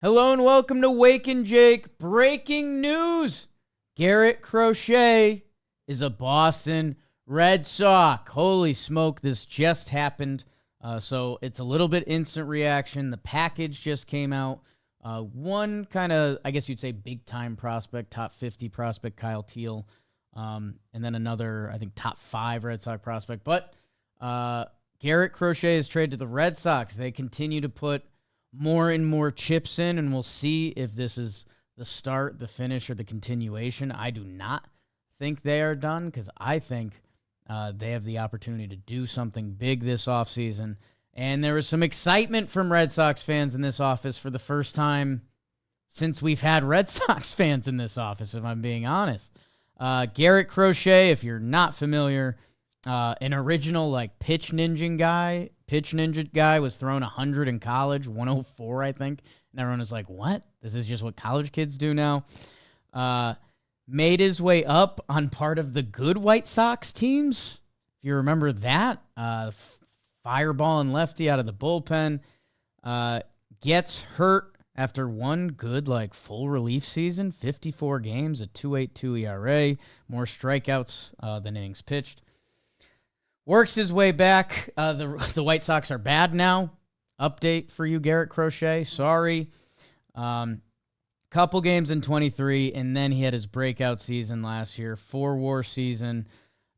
Hello and welcome to Talkin Jake. Breaking news. Garrett Crochet is a Boston Red Sox. Holy smoke, this just happened. So it's a little bit instant reaction. The package just came out. One kind of, I guess you'd say, big-time prospect, top 50 prospect, Kyle Teal. And then another, I think, top 5 Red Sox prospect. But Garrett Crochet is traded to the Red Sox. They continue to put more and more chips in, and we'll see if this is the start, the finish, or the continuation. I do not think they are done because I think they have the opportunity to do something big this offseason. And there was some excitement from Red Sox fans in this office for the first time since we've had Red Sox fans in this office, if I'm being honest. Garrett Crochet, if you're not familiar, an original pitch ninja guy was throwing 100 in college, 104, I think. And everyone was like, what? This is just what college kids do now. Made his way up on part of the good White Sox teams. If you remember that, fireball and Lefty out of the bullpen. Gets hurt after one good, full relief season, 54 games, a 2.82 ERA, more strikeouts than innings pitched. Works his way back. The White Sox are bad now. Update for you, Garrett Crochet. Sorry. Couple games in 23, and then he had his breakout season last year, 4-WAR season.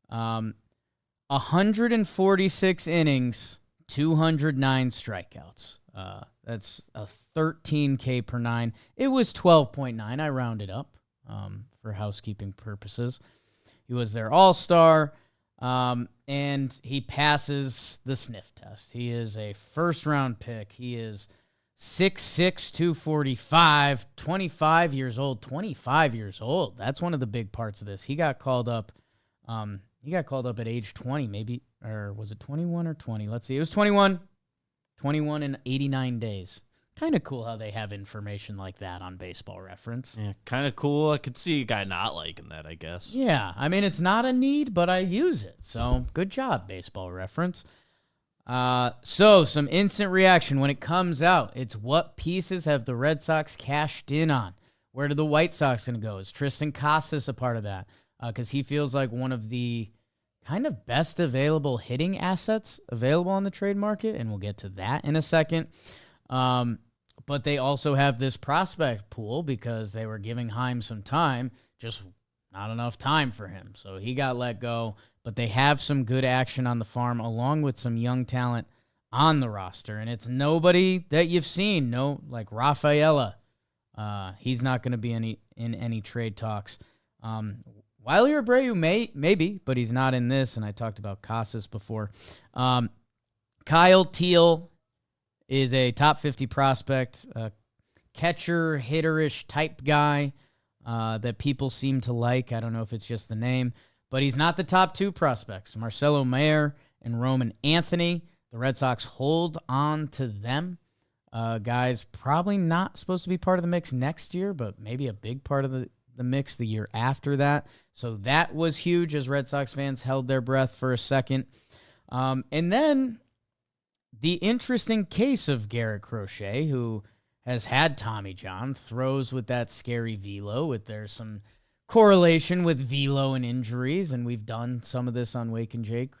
146 innings, 209 strikeouts. That's a 13K per 9. It was 12.9. I rounded up for housekeeping purposes. He was their all-star. And he passes the sniff test. He is a first-round pick. He is 6'6", 245, 25 years old. 25 years old. That's one of the big parts of this. He got called up. At age 20, maybe, or was it 21 or 20? Let's see. It was 21. 21 in 89 days. Kind of cool how they have information like that on Baseball Reference. Yeah, kind of cool. I could see a guy not liking that, I guess. Yeah, I mean, it's not a need, but I use it. So, good job, Baseball Reference. So, some instant reaction when it comes out. It's what pieces have the Red Sox cashed in on? Where do the White Sox going to go? Is Tristan Casas a part of that? Because he feels like one of the kind of best available hitting assets available on the trade market, and we'll get to that in a second. But they also have this prospect pool because they were giving Heim some time, just not enough time for him. So he got let go, but they have some good action on the farm along with some young talent on the roster. And it's nobody that you've seen. No, like Rafaela. He's not going to be in any trade talks. Wiley Abreu maybe, but he's not in this. And I talked about Casas before. Kyle Teal is a top 50 prospect, catcher, hitterish type guy that people seem to like. I don't know if it's just the name, but he's not the top 2 prospects. Marcelo Mayer and Roman Anthony. The Red Sox hold on to them. Guys probably not supposed to be part of the mix next year, but maybe a big part of the mix the year after that. So that was huge as Red Sox fans held their breath for a second. And then the interesting case of Garrett Crochet, who has had Tommy John, throws with that scary velo. There's some correlation with velo and injuries, and we've done some of this on Talkin Jake.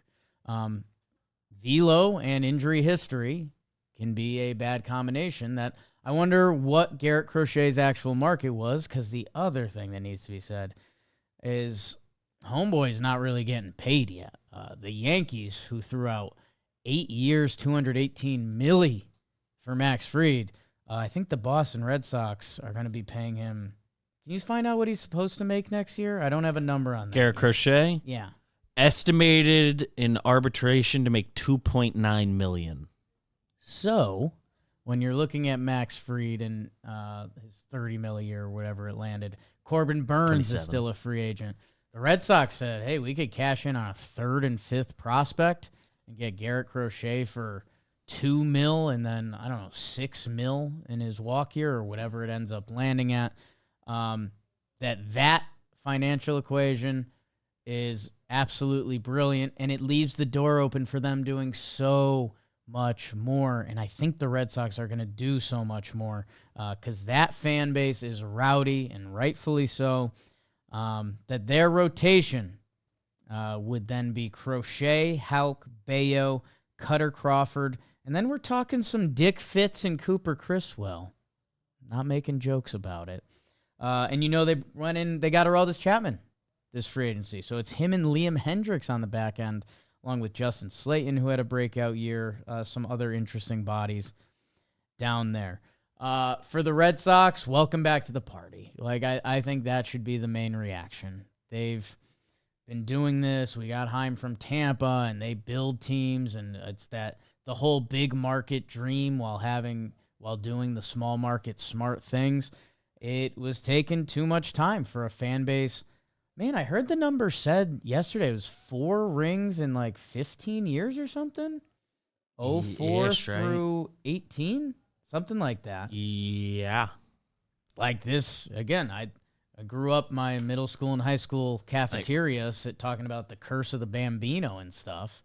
Velo and injury history can be a bad combination. That I wonder what Garrett Crochet's actual market was, because the other thing that needs to be said is homeboy's not really getting paid yet. The Yankees, who threw out 8 years, $218 million for Max Fried. I think the Boston Red Sox are going to be paying him. Can you find out what he's supposed to make next year? I don't have a number on that. Garrett Crochet? Yeah. Estimated in arbitration to make $2.9 million. So, when you're looking at Max Fried and his $30 million a year or whatever it landed, Corbin Burns 27. is still a free agent. The Red Sox said, hey, we could cash in on a 3rd and 5th prospect and get Garrett Crochet for $2 million and then, I don't know, $6 million in his walk year or whatever it ends up landing at. That financial equation is absolutely brilliant, and it leaves the door open for them doing so much more, and I think the Red Sox are going to do so much more because that fan base is rowdy, and rightfully so, that their rotation would then be Crochet, Houck, Bayo, Cutter Crawford, and then we're talking some Dick Fitz and Cooper Criswell. Not making jokes about it. And they got Aroldis Chapman this free agency. So it's him and Liam Hendricks on the back end, along with Justin Slayton, who had a breakout year, some other interesting bodies down there. For the Red Sox, welcome back to the party. Like, I think that should be the main reaction. They've been doing this. We got Heim from Tampa, and they build teams, and it's the whole big market dream while doing the small market smart things. It was taking too much time for a fan base. Man, I heard the number said yesterday it was 4 rings in like 15 years or something. 04 through 18, something like that. Yeah. Like this, again, I grew up my middle school and high school cafeteria talking about the curse of the Bambino and stuff.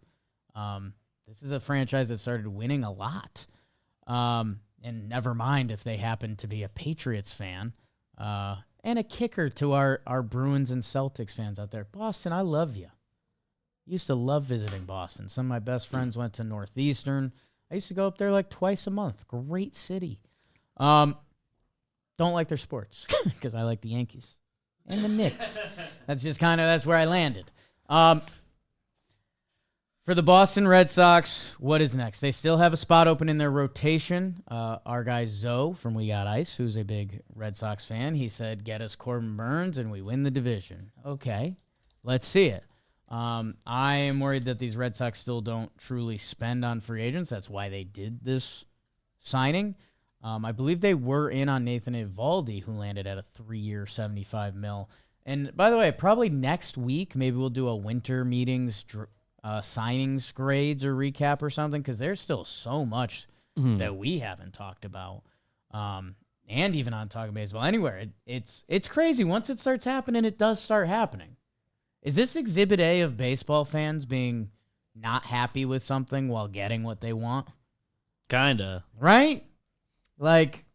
This is a franchise that started winning a lot. And never mind if they happen to be a Patriots fan. And a kicker to our Bruins and Celtics fans out there. Boston, I love you. Used to love visiting Boston. Some of my best friends went to Northeastern. I used to go up there like twice a month. Great city. Don't like their sports because I like the Yankees and the Knicks. That's where I landed. For the Boston Red Sox, what is next? They still have a spot open in their rotation. Our guy Zoe from We Got Ice, who's a big Red Sox fan, he said, get us Corbin Burns and we win the division. Okay, let's see it. I am worried that these Red Sox still don't truly spend on free agents. That's why they did this signing. I believe they were in on Nathan Eovaldi, who landed at a 3-year, $75 million. And by the way, probably next week, maybe we'll do a winter meetings signings grades or recap or something, because there's still so much that we haven't talked about, and even on Talking Baseball anywhere. It's crazy. Once it starts happening, it does start happening. Is this Exhibit A of baseball fans being not happy with something while getting what they want? Kinda. Right? Like,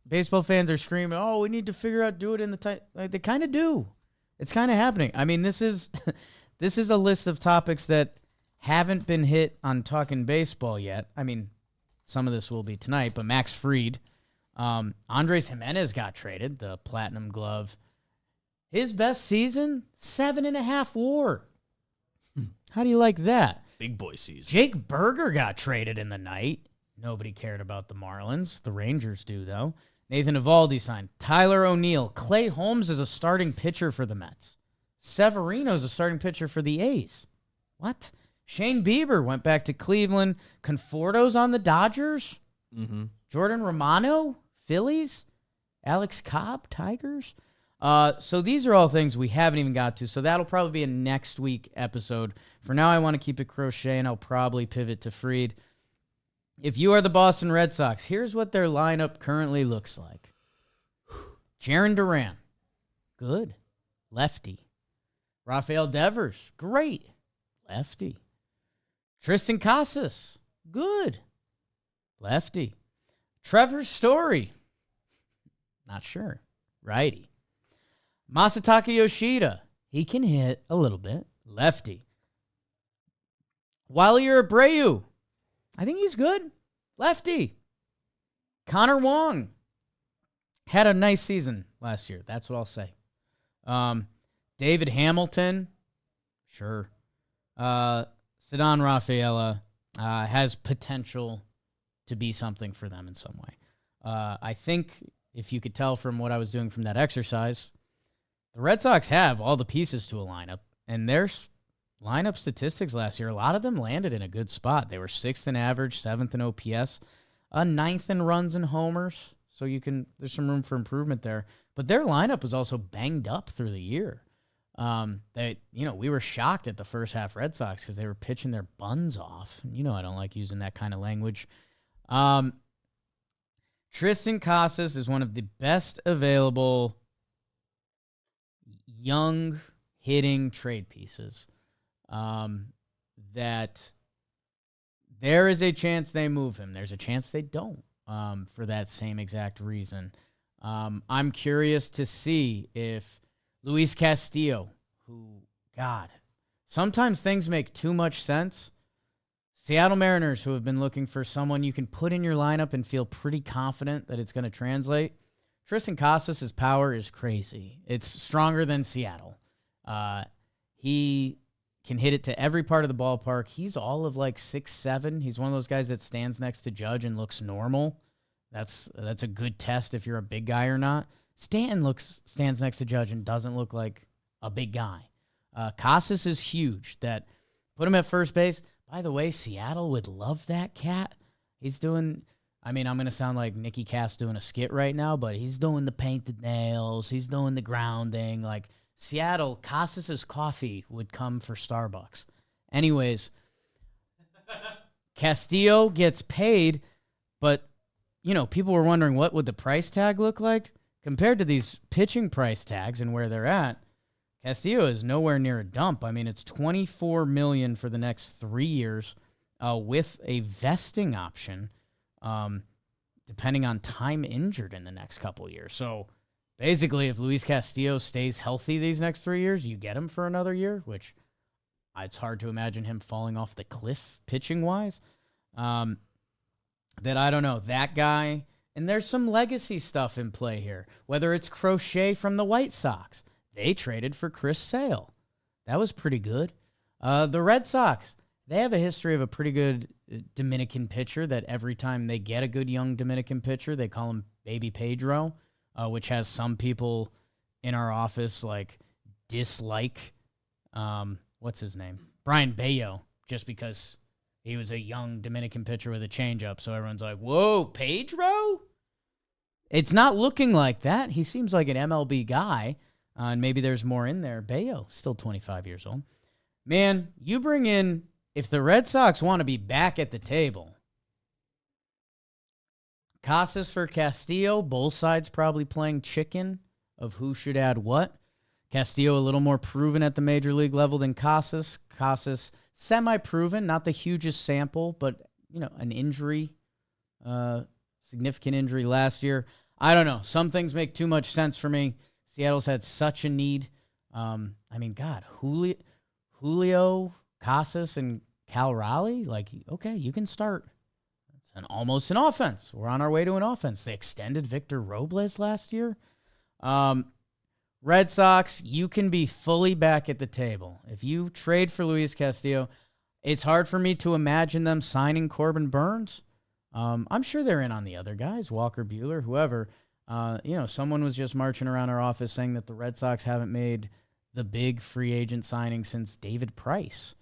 baseball fans are screaming, oh, we need to figure out, do it in the time. Like, they kind of do. It's kind of happening. I mean, this is this is a list of topics that haven't been hit on Talkin' Baseball yet. I mean, some of this will be tonight, but Max Fried, Andres Jimenez got traded, the Platinum Glove. His best season, 7.5 WAR. How do you like that? Big boy season. Jake Berger got traded in the night. Nobody cared about the Marlins. The Rangers do, though. Nathan Eovaldi signed. Tyler O'Neill. Clay Holmes is a starting pitcher for the Mets. Severino's a starting pitcher for the A's. What? Shane Bieber went back to Cleveland. Conforto's on the Dodgers. Mm-hmm. Jordan Romano, Phillies. Alex Cobb, Tigers. So these are all things we haven't even got to. So that'll probably be a next week episode. For now, I want to keep it Crochet, and I'll probably pivot to Fried. If you are the Boston Red Sox, here's what their lineup currently looks like. Jarren Duran, good. Lefty. Rafael Devers, great. Lefty. Tristan Casas, good. Lefty. Trevor Story, not sure. Righty. Masataka Yoshida, he can hit a little bit. Lefty. Wily Abreu, I think he's good. Lefty. Connor Wong had a nice season last year. That's what I'll say. David Hamilton, sure. Ceddanne Rafaela has potential to be something for them in some way. I think if you could tell from what I was doing from that exercise, the Red Sox have all the pieces to a lineup, and their lineup statistics last year, a lot of them landed in a good spot. They were 6th in average, 7th in OPS, 9th in runs and homers. So there's some room for improvement there. But their lineup was also banged up through the year. We were shocked at the first half Red Sox because they were pitching their buns off. I don't like using that kind of language. Tristan Casas is one of the best available young hitting trade pieces that There is a chance they move him. There's a chance they don't, for that same exact reason. I'm curious to see if Luis Castillo, who, God, sometimes things make too much sense. Seattle Mariners, who have been looking for someone you can put in your lineup and feel pretty confident that it's going to translate. Tristan Casas' power is crazy. It's stronger than Seattle. He can hit it to every part of the ballpark. He's all of like 6'7". He's one of those guys that stands next to Judge and looks normal. That's a good test if you're a big guy or not. Stands next to Judge and doesn't look like a big guy. Casas is huge. That put him at first base. By the way, Seattle would love that cat. He's doing, I'm going to sound like Nicky Cass doing a skit right now, but he's doing the painted nails. He's doing the grounding. Like Seattle, Casas' coffee would come for Starbucks. Anyways, Castillo gets paid, but, people were wondering what would the price tag look like? Compared to these pitching price tags and where they're at, Castillo is nowhere near a dump. It's $24 million for the next 3 years, with a vesting option, depending on time injured in the next couple years. So basically, if Luis Castillo stays healthy these next 3 years, you get him for another year, which it's hard to imagine him falling off the cliff pitching wise. That I don't know, that guy, and there's some legacy stuff in play here. Whether it's Crochet from the White Sox. They traded for Chris Sale. That was pretty good. The Red Sox, they have a history of a pretty good Dominican pitcher that every time they get a good young Dominican pitcher, they call him Baby Pedro, which has some people in our office dislike, what's his name? Brian Bayo, just because he was a young Dominican pitcher with a changeup. So everyone's like, whoa, Pedro? It's not looking like that. He seems like an MLB guy. And maybe there's more in there. Bayo, still 25 years old. Man, you bring in, if the Red Sox want to be back at the table, Casas for Castillo, both sides probably playing chicken of who should add what. Castillo a little more proven at the major league level than Casas. Casas semi-proven, not the hugest sample, but, an injury, significant injury last year. I don't know. Some things make too much sense for me. Seattle's had such a need. God, Julio, Casas, and Cal Raleigh, okay, you can start. It's almost an offense. We're on our way to an offense. They extended Victor Robles last year. Red Sox, you can be fully back at the table. If you trade for Luis Castillo, it's hard for me to imagine them signing Corbin Burns. I'm sure they're in on the other guys, Walker Buehler, whoever. Someone was just marching around our office saying that the Red Sox haven't made the big free agent signing since David Price,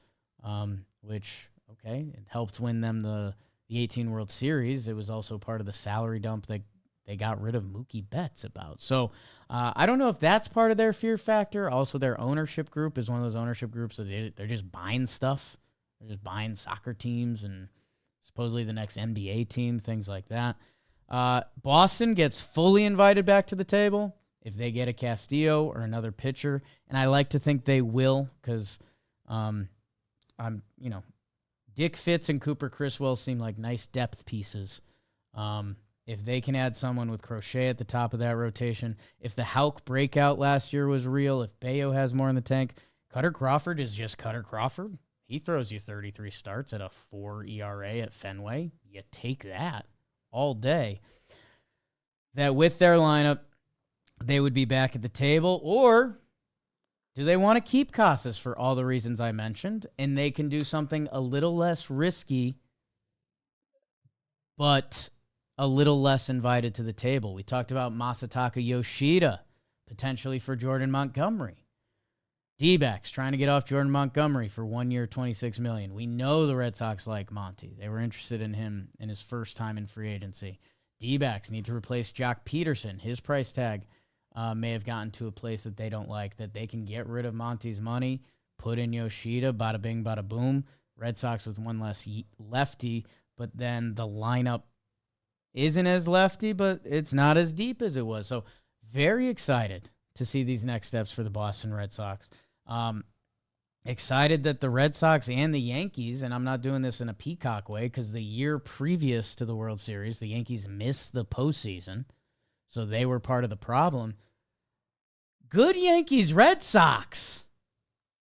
which, okay, it helped win them the 18 World Series. It was also part of the salary dump that they got rid of Mookie Betts about. So I don't know if that's part of their fear factor. Also, their ownership group is one of those ownership groups that they're just buying stuff. They're just buying soccer teams and supposedly the next NBA team, things like that. Boston gets fully invited back to the table if they get a Castillo or another pitcher, and I like to think they will because, Dick Fitz and Cooper Criswell seem like nice depth pieces. If they can add someone with Crochet at the top of that rotation, if the Houck breakout last year was real, if Bayo has more in the tank, Cutter Crawford is just Cutter Crawford. He throws you 33 starts at a 4 ERA at Fenway. You take that all day. That with their lineup, they would be back at the table, or do they want to keep Casas for all the reasons I mentioned, and they can do something a little less risky, but a little less invited to the table? We talked about Masataka Yoshida, potentially for Jordan Montgomery. D-backs trying to get off Jordan Montgomery for 1 year, $26 million. We know the Red Sox like Monty. They were interested in him in his first time in free agency. D-backs need to replace Jock Peterson. His price tag may have gotten to a place that they don't like, that they can get rid of Monty's money, put in Yoshida, bada bing, bada boom. Red Sox with one less lefty, but then the lineup isn't as lefty, but it's not as deep as it was. So very excited to see these next steps for the Boston Red Sox. Excited that the Red Sox and the Yankees, and I'm not doing this in a peacock way because the year previous to the World Series, the Yankees missed the postseason, so they were part of the problem. Good Yankees, Red Sox.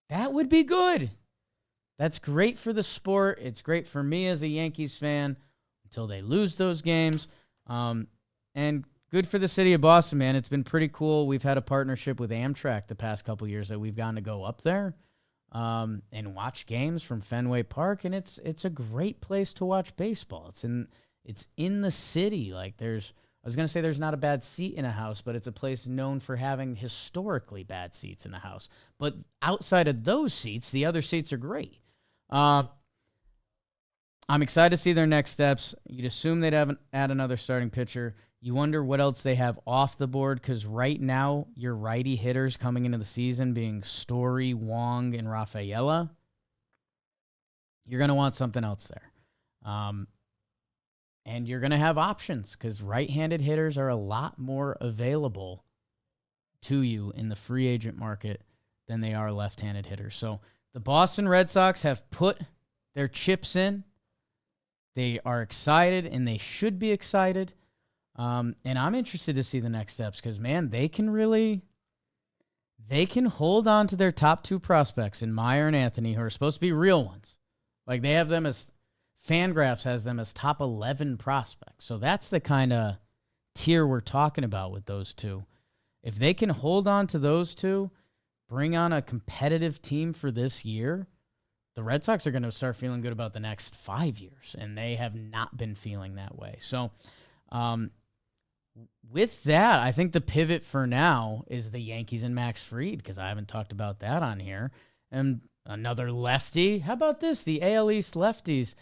That would be good. That's great for the sport. It's great for me as a Yankees fan until they lose those games. And good for the city of Boston, man. It's been pretty cool. We've had a partnership with Amtrak the past couple years that we've gotten to go up there and watch games from Fenway Park, and it's a great place to watch baseball. It's in the city. Like I was gonna say there's not a bad seat in a house, but it's a place known for having historically bad seats in the house. But outside of those seats, the other seats are great. I'm excited to see their next steps. You'd assume they'd add another starting pitcher. You wonder what else they have off the board, because right now, your righty hitters coming into the season being Story, Wong, and Rafaela, you're going to want something else there. And you're going to have options, because right-handed hitters are a lot more available to you in the free agent market than they are left-handed hitters. So the Boston Red Sox have put their chips in. They are excited, and they should be excited. And I'm interested to see the next steps because, man, they can hold on to their top two prospects in Meyer and Anthony, who are supposed to be real ones. Like, they have them as Fangraphs has them as top 11 prospects. So that's the kind of tier we're talking about with those two. If they can hold on to those two, bring on a competitive team for this year, the Red Sox are going to start feeling good about the next 5 years, and they have not been feeling that way. So, with that, I think the pivot for now is the Yankees and Max Fried, because I haven't talked about that on here. And another lefty. How about this? The AL East lefties.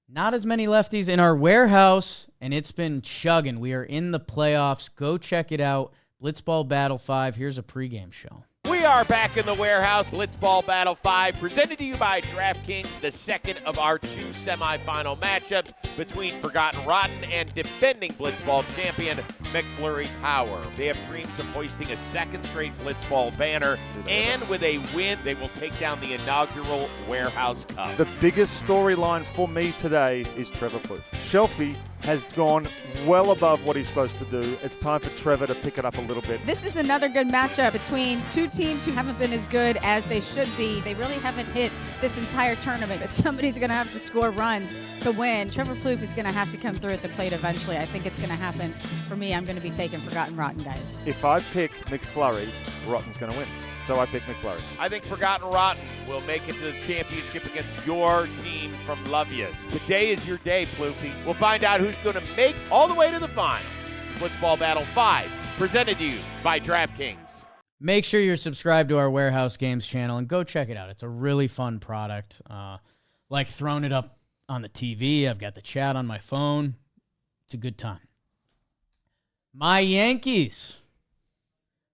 Not as many lefties in our warehouse, and it's been chugging. We are in the playoffs. Go check it out. Blitzball Battle 5. Here's a pregame show. We are back in the warehouse. Blitzball Battle 5, presented to you by DraftKings, the second of our two semifinal matchups between Forgotten Rotten and defending Blitzball champion McFlurry Power. They have dreams of hoisting a second straight Blitzball banner, and with a win, they will take down the inaugural Warehouse Cup. The biggest storyline for me today is Trevor Plouffe. Shelfie has gone well above what he's supposed to do. It's time for Trevor to pick it up a little bit. This is another good matchup between two teams who haven't been as good as they should be. They really haven't hit this entire tournament, but somebody's going to have to score runs to win. Trevor Plouffe is going to have to come through at the plate eventually. I think it's going to happen. For me, I'm going to be taking Forgotten Rotten, guys. If I pick McFlurry, Rotten's going to win. So I pick McFlurry. I think Forgotten Rotten will make it to the championship against your team from Lovias. Today is your day, Plouffe. We'll find out who's going to make all the way to the finals. It's Blitzball Battle 5, presented to you by DraftKings. Make sure you're subscribed to our Warehouse Games channel and go check it out. It's a really fun product. Like throwing it up on the TV. I've got the chat on my phone. It's a good time. My Yankees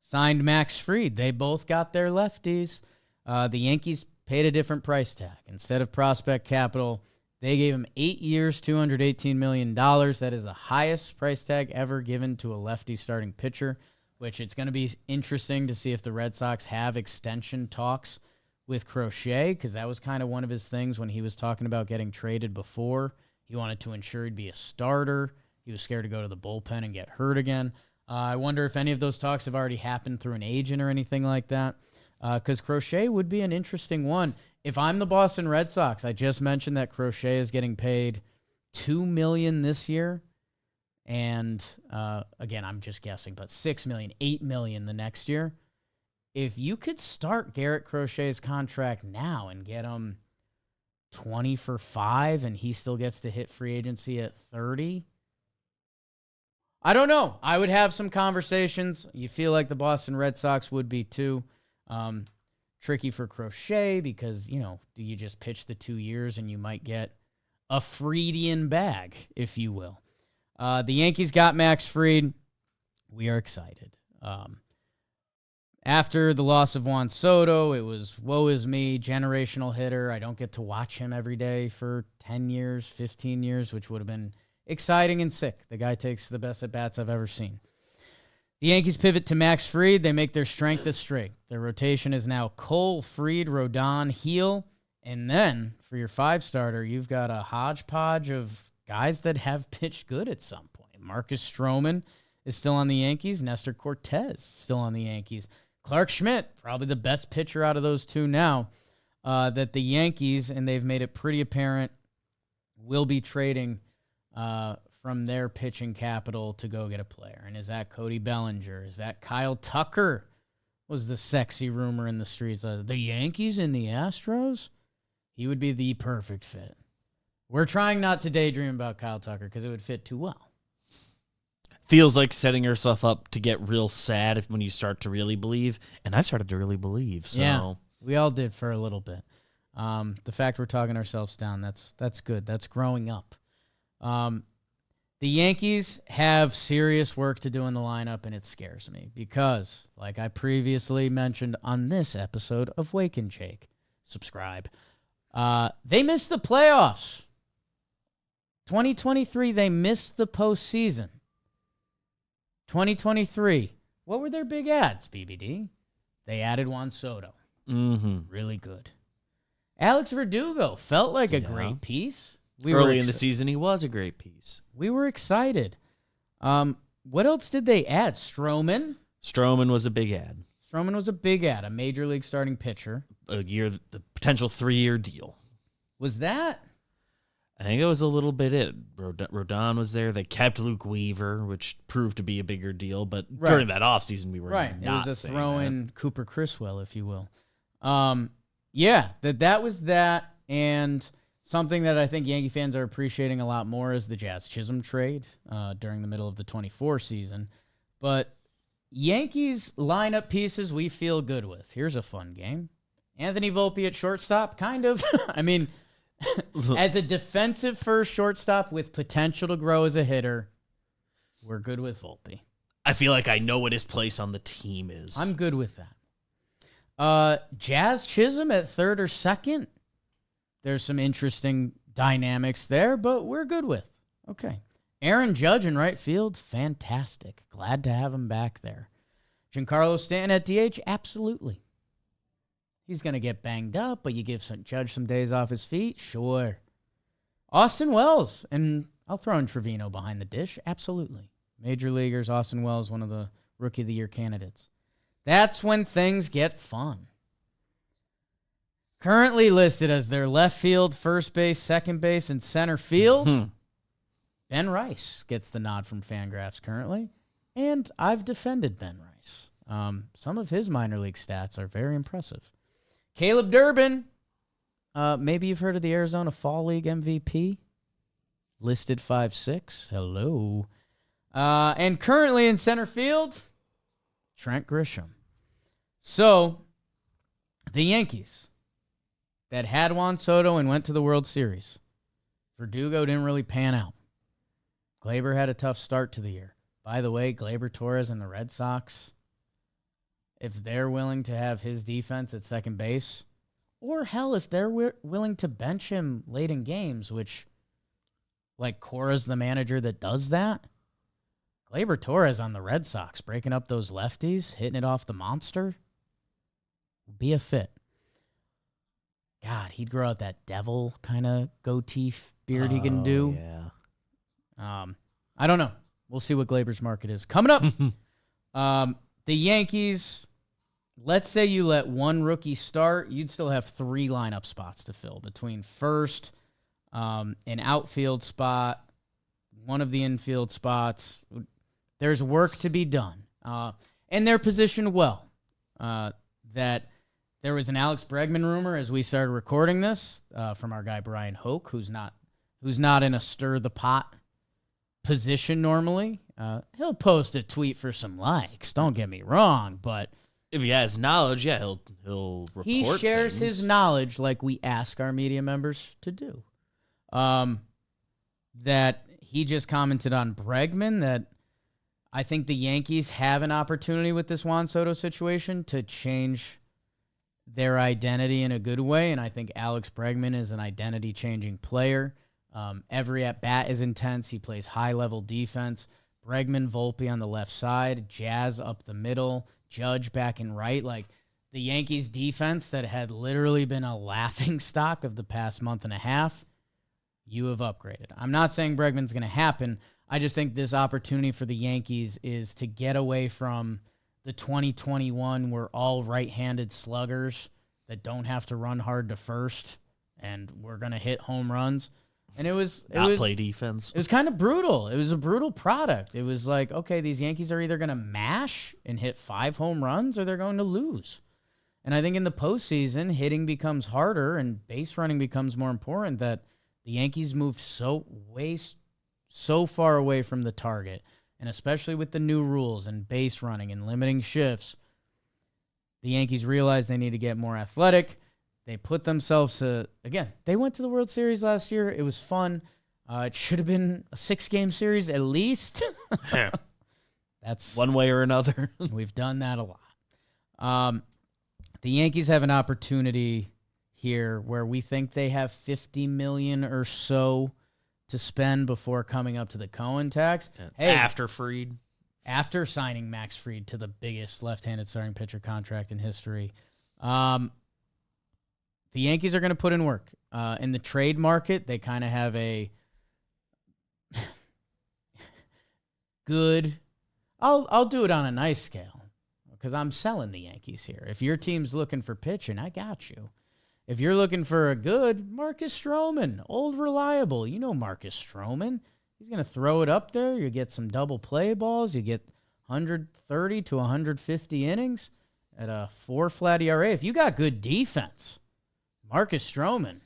signed Max Fried. They both got their lefties. The Yankees paid a different price tag. Instead of prospect capital, they gave him 8 years, $218 million. That is the highest price tag ever given to a lefty starting pitcher, which it's going to be interesting to see if the Red Sox have extension talks with Crochet, because that was kind of one of his things when he was talking about getting traded before. He wanted to ensure he'd be a starter. He was scared to go to the bullpen and get hurt again. I wonder if any of those talks have already happened through an agent or anything like that, because Crochet would be an interesting one. If I'm the Boston Red Sox, I just mentioned that Crochet is getting paid $2 million this year, and again, I'm just guessing, but $6 million, $8 million the next year. If you could start Garrett Crochet's contract now and get him 20 for 5, and he still gets to hit free agency at 30. I don't know. I would have some conversations. You feel like the Boston Red Sox would be too. Tricky for Crochet because, do you just pitch the 2 years and you might get a Friedian bag, if you will. The Yankees got Max Fried. We are excited. After the loss of Juan Soto, it was woe is me, generational hitter. I don't get to watch him every day for 10 years, 15 years, which would have been exciting and sick. The guy takes the best at-bats I've ever seen. The Yankees pivot to Max Fried. They make their strength a strength. Their rotation is now Cole, Fried, Rodon, Heel. And then for your 5-starter, you've got a hodgepodge of guys that have pitched good at some point. Marcus Stroman is still on the Yankees. Nestor Cortez still on the Yankees. Clark Schmidt, probably the best pitcher out of those two now, that the Yankees, and they've made it pretty apparent, will be trading from their pitching capital to go get a player. And is that Cody Bellinger? Is that Kyle Tucker? Was the sexy rumor in the streets. The Yankees and the Astros? He would be the perfect fit. We're trying not to daydream about Kyle Tucker because it would fit too well. Feels like setting yourself up to get real sad when you start to really believe. And I started to really believe. So. Yeah, we all did for a little bit. The fact we're talking ourselves down, that's good. That's growing up. The Yankees have serious work to do in the lineup, and it scares me because, like I previously mentioned on this episode of Talkin Jake, subscribe, they missed the playoffs. 2023, they missed the postseason. 2023, what were their big ads, BBD? They added Juan Soto. Really good. Alex Verdugo felt like a great piece. Early in the season, he was a great piece. We were excited. What else did they add? Stroman was a big ad. Stroman was a big ad, a major league starting pitcher. The potential 3-year deal. Was that? I think it was a little bit it. Rodon was there. They kept Luke Weaver, which proved to be a bigger deal. But during that offseason, we were right. Not it was a saying throw-in Cooper Criswell, if you will. Yeah, that was that. And something that I think Yankee fans are appreciating a lot more is the Jazz Chisholm trade during the middle of the 24 season. But Yankees lineup pieces we feel good with. Here's a fun game. Anthony Volpe at shortstop, kind of. I mean, as a defensive first shortstop with potential to grow as a hitter, we're good with Volpe. I feel like I know what his place on the team is. I'm good with that. Jazz Chisholm at third or second. There's some interesting dynamics there, but we're good with. Okay. Aaron Judge in right field, fantastic. Glad to have him back there. Giancarlo Stanton at DH, absolutely. He's going to get banged up, but you give Judge some days off his feet, sure. Austin Wells, and I'll throw in Trevino behind the dish, absolutely. Major leaguers, Austin Wells, one of the Rookie of the Year candidates. That's when things get fun. Currently listed as their left field, first base, second base, and center field, Ben Rice gets the nod from Fangraphs currently, and I've defended Ben Rice. Some of his minor league stats are very impressive. Caleb Durbin, maybe you've heard of the Arizona Fall League MVP, listed 5'6". Hello. And currently in center field, Trent Grisham. So, the Yankees that had Juan Soto and went to the World Series. Verdugo didn't really pan out. Gleyber had a tough start to the year. By the way, Gleyber Torres and the Red Sox, if they're willing to have his defense at second base, or hell, if they're willing to bench him late in games, which, like, Cora's the manager that does that. Gleyber Torres on the Red Sox, breaking up those lefties, hitting it off the monster, would be a fit. God, he'd grow out that devil kind of goatee beard he can do. Yeah. I don't know. We'll see what Gleyber's market is. Coming up, the Yankees, let's say you let one rookie start, you'd still have 3 lineup spots to fill between first, an outfield spot, one of the infield spots. There's work to be done. And they're positioned well. That there was an Alex Bregman rumor as we started recording this from our guy Brian Hoke, who's not in a stir the pot position normally. He'll post a tweet for some likes. Don't get me wrong, but if he has knowledge, yeah, he'll report. He shares things. his knowledge like we ask our media members to do. That he just commented on Bregman that I think the Yankees have an opportunity with this Juan Soto situation to change their identity in a good way, and I think Alex Bregman is an identity-changing player. Every at-bat is intense. He plays high-level defense. Bregman, Volpe on the left side, Jazz up the middle, Judge back and right. Like, the Yankees defense that had literally been a laughing stock of the past month and a half, you have upgraded. I'm not saying Bregman's going to happen. I just think this opportunity for the Yankees is to get away from the 2021 we're all right-handed sluggers that don't have to run hard to first, and we're going to hit home runs. And it was play defense. It was kind of brutal. It was a brutal product. It was like, okay, these Yankees are either going to mash and hit 5 home runs or they're going to lose. And I think in the postseason, hitting becomes harder and base running becomes more important, that the Yankees moved so far away from the target, and especially with the new rules and base running and limiting shifts, the Yankees realized they need to get more athletic. They put themselves again, they went to the World Series last year. It was fun. It should have been a 6-game series at least. That's one way or another. We've done that a lot. The Yankees have an opportunity here where we think they have $50 million or so to spend before coming up to the Cohen tax. Hey, after Fried. After signing Max Fried to the biggest left-handed starting pitcher contract in history. The Yankees are going to put in work. In the trade market, they kind of have a good... I'll do it on a nice scale because I'm selling the Yankees here. If your team's looking for pitching, I got you. If you're looking for a good, Marcus Stroman, old reliable. You know Marcus Stroman. He's going to throw it up there. You get some double play balls. You get 130 to 150 innings at a 4 flat ERA. If you got good defense, Marcus Stroman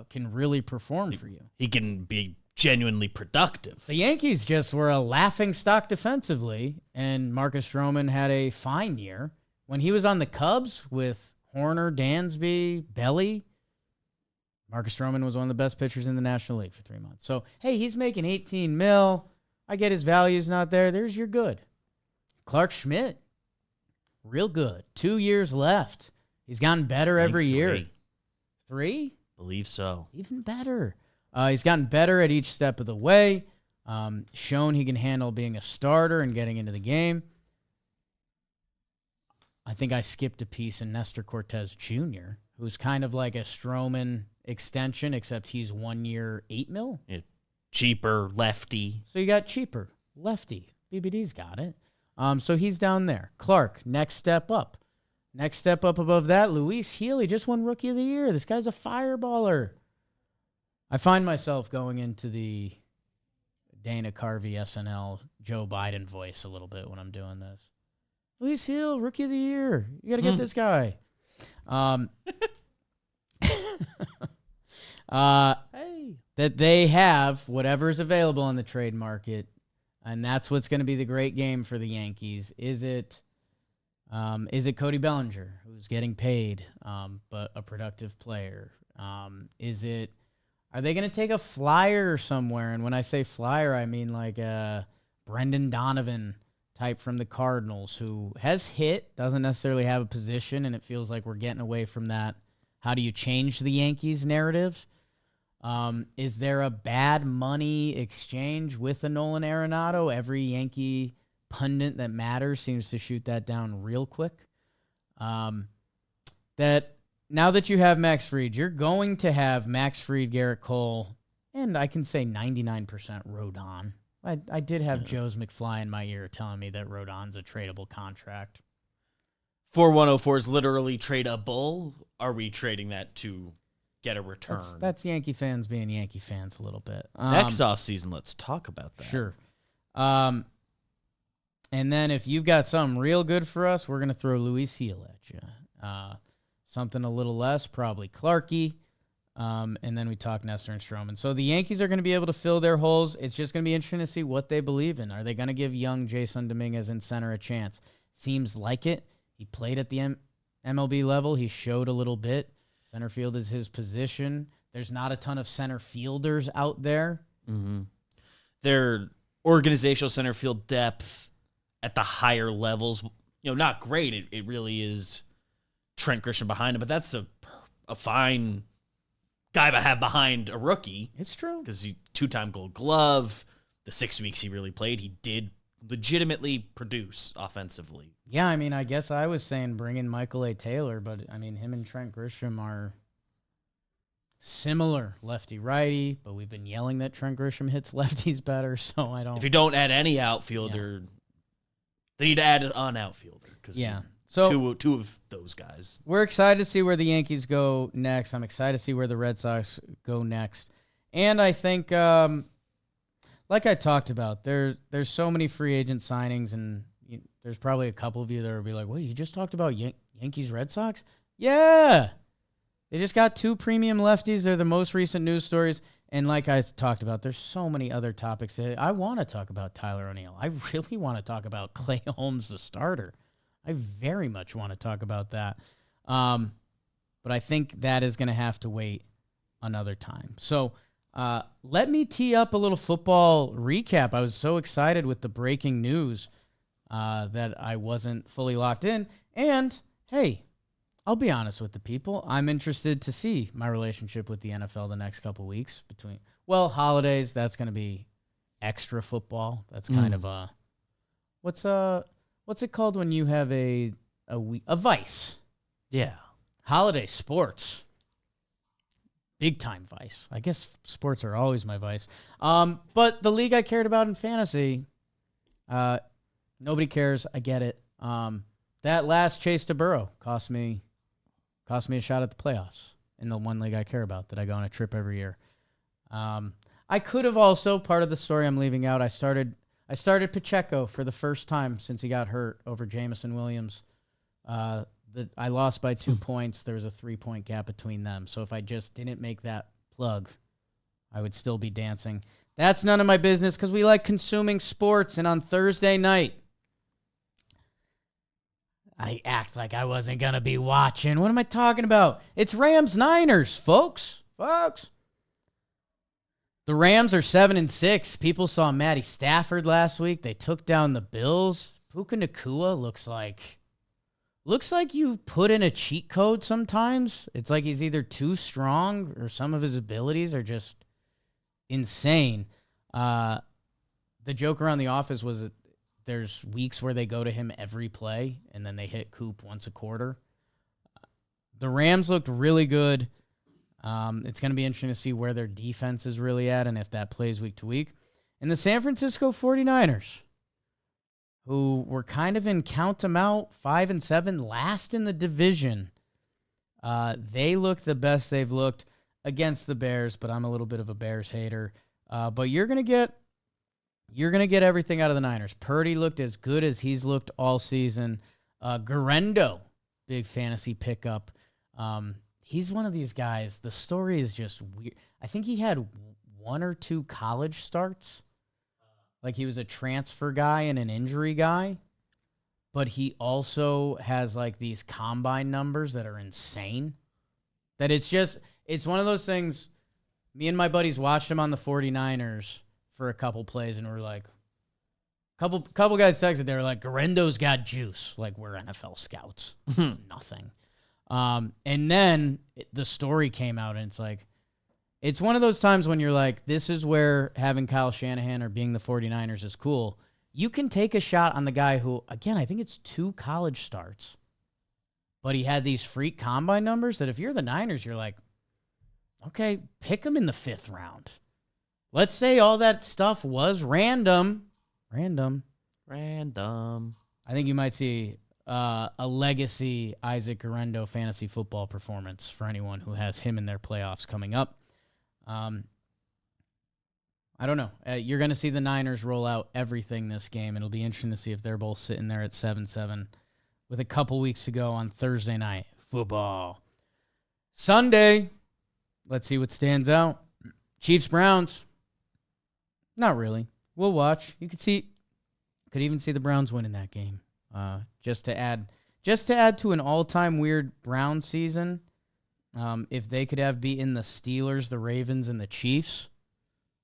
can really perform for you. He can be genuinely productive. The Yankees just were a laughing stock defensively, and Marcus Stroman had a fine year. When he was on the Cubs with Horner, Dansby, Belly, Marcus Stroman was one of the best pitchers in the National League for 3 months. So, hey, he's making $18 million. I get his value's not there. There's your good. Clark Schmidt, real good. 2 years left. He's gotten better every year. 3? Believe so. Even better. He's gotten better at each step of the way. Shown he can handle being a starter and getting into the game. I think I skipped a piece in Nestor Cortez Jr., who's kind of like a Stroman extension, except he's 1 year, $8 million. Yeah. Cheaper, lefty. So you got cheaper, lefty. BBD's got it. So he's down there. Clark, next step up. Next step up above that, Luis Healy just won Rookie of the Year. This guy's a fireballer. I find myself going into the Dana Carvey SNL Joe Biden voice a little bit when I'm doing this. Luis Hill, Rookie of the Year. You got to get this guy. That they have whatever's available on the trade market, and that's what's going to be the great game for the Yankees. Is it Cody Bellinger, who's getting paid, but a productive player? Are they going to take a flyer somewhere? And when I say flyer, I mean like a Brendan Donovan type from the Cardinals who has hit, doesn't necessarily have a position, and it feels like we're getting away from that. How do you change the Yankees narrative? Is there a bad money exchange with a Nolan Arenado? Every Yankee pundit that matters seems to shoot that down real quick. That now that you have Max Fried, you're going to have Max Fried, Garrett Cole, and I can say 99% Rodon. I did have Joe's McFly in my ear telling me that Rodon's a tradable contract. 4104 is literally tradable. Are we trading that to get a return? That's Yankee fans being Yankee fans a little bit. Next offseason, let's talk about that. Sure. And then if you've got something real good for us, we're going to throw Luis Heel at you. Something a little less, probably Clarkie. And then we talk Nestor and Stroman. So the Yankees are going to be able to fill their holes. It's just going to be interesting to see what they believe in. Are they going to give young Jason Dominguez in center a chance? Seems like it. He played at the MLB level. He showed a little bit. Center field is his position. There's not a ton of center fielders out there. Mm-hmm. Their organizational center field depth at the higher levels, not great. It really is Trent Grisham behind him, but that's a fine guy to have behind a rookie. It's true. Because he's 2-time Gold Glove, the 6 weeks he really played, he did legitimately produce offensively. Yeah, I mean, I guess I was saying bring in Michael A. Taylor, but I mean, him and Trent Grisham are similar lefty-righty, but we've been yelling that Trent Grisham hits lefties better, so I don't. If you don't add any outfielder, they need to add an outfielder. Yeah. So two of those guys. We're excited to see where the Yankees go next. I'm excited to see where the Red Sox go next. And I think, like I talked about, there's so many free agent signings, and there's probably a couple of you that will be like, wait, you just talked about Yankees Red Sox? Yeah. They just got 2 premium lefties. They're the most recent news stories. And like I talked about, there's so many other topics. I want to talk about Tyler O'Neill. I really want to talk about Clay Holmes, the starter. I very much want to talk about that. But I think that is going to have to wait another time. So let me tee up a little football recap. I was so excited with the breaking news that I wasn't fully locked in. And, hey, I'll be honest with the people. I'm interested to see my relationship with the NFL the next couple weeks between, holidays. That's going to be extra football. That's kind of a, what's it called when you have a vice? Yeah. Holiday sports. Big time vice. I guess sports are always my vice. But the league I cared about in fantasy, nobody cares. I get it. That last chase to Burrow cost me a shot at the playoffs in the one league I care about that I go on a trip every year. I could have also, part of the story I'm leaving out, I started Pacheco for the first time since he got hurt over Jamison Williams. I lost by 2 points. There was a 3-point gap between them. So if I just didn't make that plug, I would still be dancing. That's none of my business because we like consuming sports. And on Thursday night, I act like I wasn't going to be watching. What am I talking about? It's Rams-Niners, folks. The Rams are 7-6. People saw Matty Stafford last week. They took down the Bills. Puka Nacua looks like you put in a cheat code sometimes. It's like he's either too strong or some of his abilities are just insane. The joke around the office was that there's weeks where they go to him every play, and then they hit Coop once a quarter. The Rams looked really good. It's going to be interesting to see where their defense is really at and if that plays week to week. And the San Francisco 49ers, who were kind of in count them out, 5-7, last in the division. They look the best they've looked against the Bears, but I'm a little bit of a Bears hater. But you're gonna get everything out of the Niners. Purdy looked as good as he's looked all season. Garendo, big fantasy pickup. He's one of these guys. The story is just weird. I think he had 1 or 2 college starts. Like he was a transfer guy and an injury guy. But he also has like these combine numbers that are insane. That it's one of those things. Me and my buddies watched him on the 49ers for a couple plays, and we're like, couple guys texted. They were like, Garendo's got juice. Like, we're NFL scouts. It's nothing. And then the story came out, and it's like, it's one of those times when you're like, this is where having Kyle Shanahan or being the 49ers is cool. You can take a shot on the guy who, again, I think it's 2 college starts, but he had these freak combine numbers that if you're the Niners, you're like, okay, pick him in the 5th round. Let's say all that stuff was random. I think you might see a legacy Isaac Garendo fantasy football performance for anyone who has him in their playoffs coming up. I don't know. You're going to see the Niners roll out everything this game. It'll be interesting to see if they're both sitting there at 7-7 with a couple weeks to go on Thursday night football. Sunday, let's see what stands out. Chiefs-Browns. Not really. We'll watch. You could even see the Browns winning that game. Just to add to an all-time weird Brown season. If they could have beaten the Steelers, the Ravens, and the Chiefs,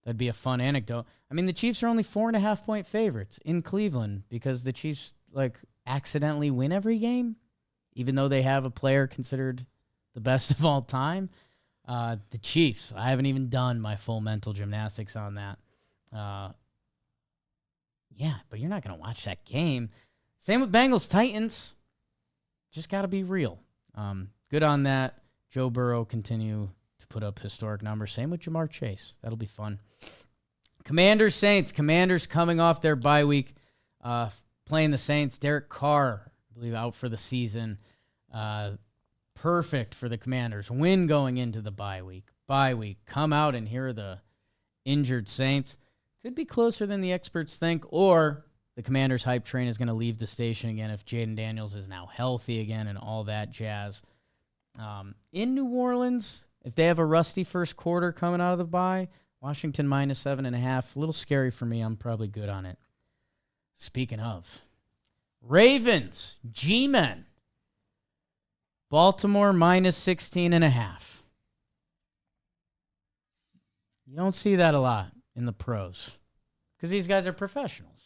that'd be a fun anecdote. I mean, the Chiefs are only 4.5-point favorites in Cleveland because the Chiefs accidentally win every game, even though they have a player considered the best of all time. The Chiefs, I haven't even done my full mental gymnastics on that. Yeah, but you're not going to watch that game. Same with Bengals-Titans. Just got to be real. Good on that. Joe Burrow continue to put up historic numbers. Same with Jamar Chase. That'll be fun. Commanders-Saints. Commanders coming off their bye week, playing the Saints. Derek Carr, I believe, out for the season. Perfect for the Commanders. Win going into the bye week. Bye week. Come out and here are the injured Saints. Could be closer than the experts think, or the Commanders' hype train is going to leave the station again if Jaden Daniels is now healthy again and all that jazz. In New Orleans, if they have a rusty first quarter coming out of the bye, Washington -7.5. A little scary for me. I'm probably good on it. Speaking of, Ravens, G-Men. Baltimore -16.5. You don't see that a lot in the pros because these guys are professionals.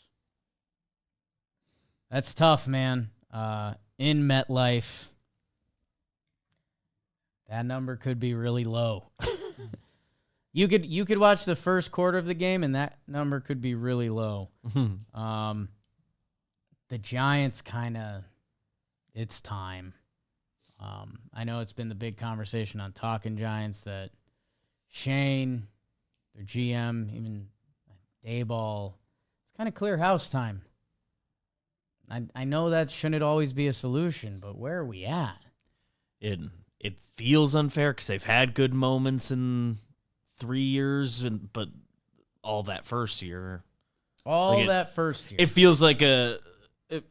That's tough, man. In MetLife, that number could be really low. You could watch the first quarter of the game, and that number could be really low. The Giants it's time. I know it's been the big conversation on Talkin Giants that Shane, their GM, even Dayball, it's kind of clear house time. I know that shouldn't always be a solution, but where are we at? It feels unfair because they've had good moments in 3 years, but all that first year. It feels like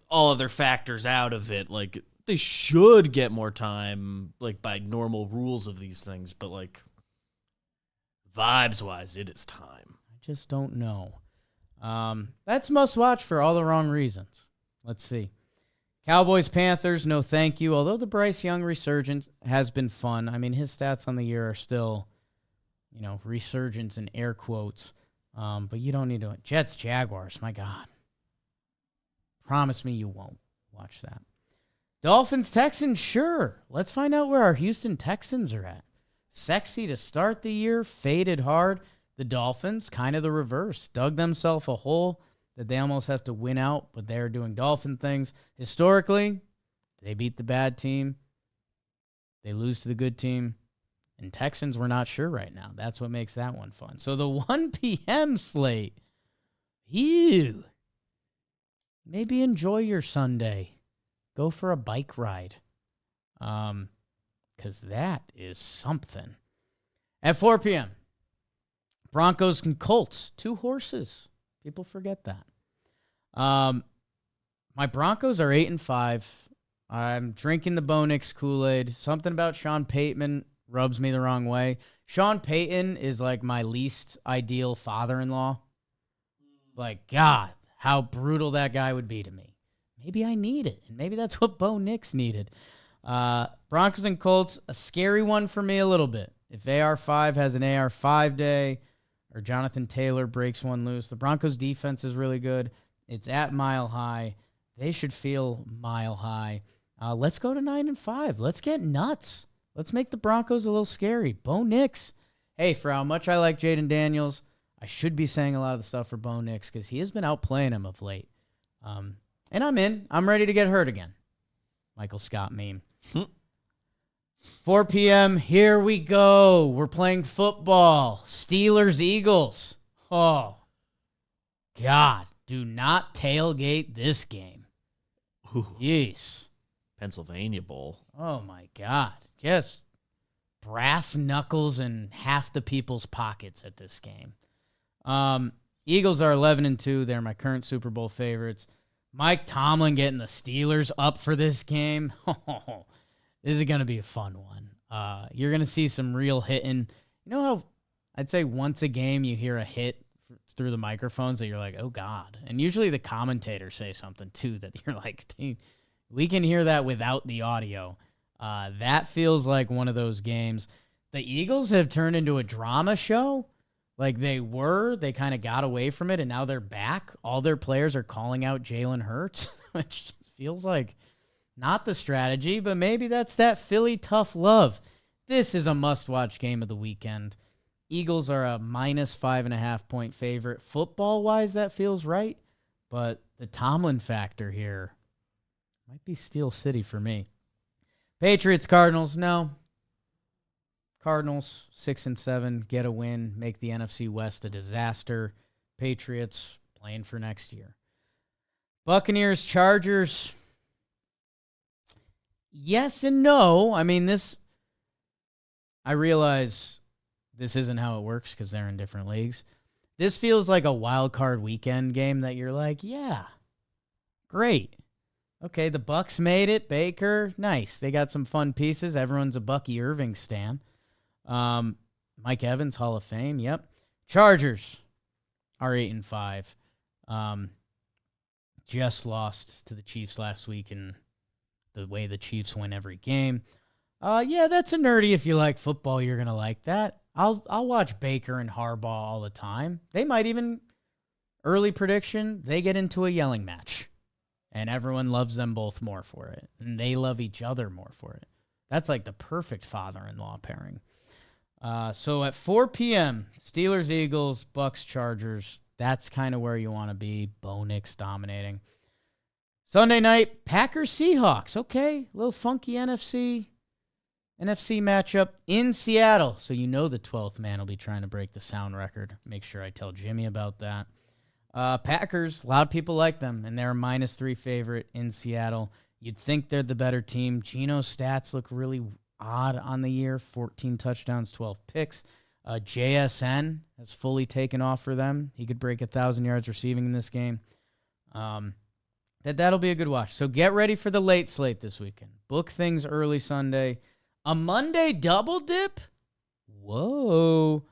all other factors out of it. Like, they should get more time, like, by normal rules of these things, but, like, vibes-wise, it is time. I just don't know. That's must-watch for all the wrong reasons. Let's see. Cowboys-Panthers, no thank you. Although the Bryce Young resurgence has been fun. I mean, his stats on the year are still, resurgence in air quotes. But you don't need to. Jets-Jaguars, my God. Promise me you won't watch that. Dolphins-Texans, sure. Let's find out where our Houston Texans are at. Sexy to start the year, faded hard. The Dolphins, kind of the reverse, dug themselves a hole that they almost have to win out, but they're doing Dolphin things. Historically, they beat the bad team. They lose to the good team. And Texans, we're not sure right now. That's what makes that one fun. So the 1 p.m. slate, maybe enjoy your Sunday. Go for a bike ride. Because that is something. At 4 p.m., Broncos and Colts, 2 horses. People forget that. My Broncos are 8-5. I'm drinking the Bo Nix Kool-Aid. Something about Sean Payton rubs me the wrong way. Sean Payton is like my least ideal father-in-law. Like, God, how brutal that guy would be to me. Maybe I need it, and maybe that's what Bo Nix needed. Broncos and Colts, a scary one for me a little bit. If AR5 has an AR5 day or Jonathan Taylor breaks one loose, the Broncos defense is really good. It's at Mile High. They should feel Mile High. Let's go to 9-5. Let's get nuts. Let's make the Broncos a little scary. Bo Nix. Hey, for how much I like Jaden Daniels, I should be saying a lot of the stuff for Bo Nix because he has been outplaying him of late. And I'm in. I'm ready to get hurt again. Michael Scott meme. 4 p.m. Here we go. We're playing football. Steelers, Eagles. Oh, God. Do not tailgate this game. Yes. Pennsylvania Bowl. Oh, my God. Just brass knuckles in half the people's pockets at this game. Eagles are 11-2. They're my current Super Bowl favorites. Mike Tomlin getting the Steelers up for this game. This is going to be a fun one. You're going to see some real hitting. You know how I'd say once a game you hear a hit through the microphones that you're like, oh, God. And usually the commentators say something, too, that you're like, dude, we can hear that without the audio. That feels like one of those games. The Eagles have turned into a drama show. Like they kind of got away from it, and now they're back. All their players are calling out Jalen Hurts, which just feels like not the strategy, but maybe that's that Philly tough love. This is a must-watch game of the weekend. Eagles are a -5.5 point favorite. Football-wise, that feels right, but the Tomlin factor here might be Steel City for me. Patriots, Cardinals, no. Cardinals, 6-7, get a win, make the NFC West a disaster. Patriots, playing for next year. Buccaneers, Chargers, yes and no. I mean, I realize this isn't how it works because they're in different leagues. This feels like a wild card weekend game that you're like, yeah, great. Okay, the Bucs made it. Baker, nice. They got some fun pieces. Everyone's a Bucky Irving stan. Mike Evans, Hall of Fame. Yep. Chargers are 8-5. Just lost to the Chiefs last week, and the way the Chiefs win every game. Yeah, that's a nerdy. If you like football, you're gonna like that. I'll watch Baker and Harbaugh all the time. They might even, early prediction, they get into a yelling match, and everyone loves them both more for it, and they love each other more for it. That's like the perfect father-in-law pairing. So at 4 p.m., Steelers, Eagles, Bucks, Chargers. That's kind of where you want to be. Bo Nix dominating. Sunday night, Packers, Seahawks. Okay, a little funky NFC matchup in Seattle. So you know the 12th man will be trying to break the sound record. Make sure I tell Jimmy about that. Packers, a lot of people like them, and they're a -3 favorite in Seattle. You'd think they're the better team. Geno's stats look really odd on the year. 14 touchdowns, 12 picks. JSN has fully taken off for them. He could break 1,000 yards receiving in this game. That'll be a good watch. So get ready for the late slate this weekend. Book things early Sunday. A Monday double dip? Whoa.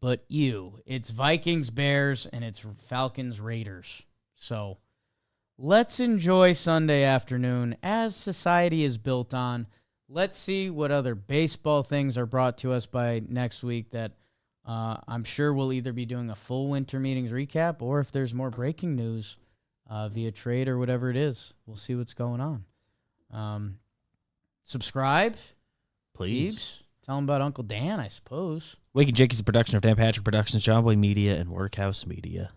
But it's Vikings, Bears, and it's Falcons, Raiders. So let's enjoy Sunday afternoon as society is built on. Let's see what other baseball things are brought to us by next week that I'm sure we'll either be doing a full winter meetings recap or if there's more breaking news via trade or whatever it is. We'll see what's going on. Subscribe. Please. Tell them about Uncle Dan, I suppose. Talkin Jake is a production of Dan Patrick Productions, John Boy Media, and Workhouse Media.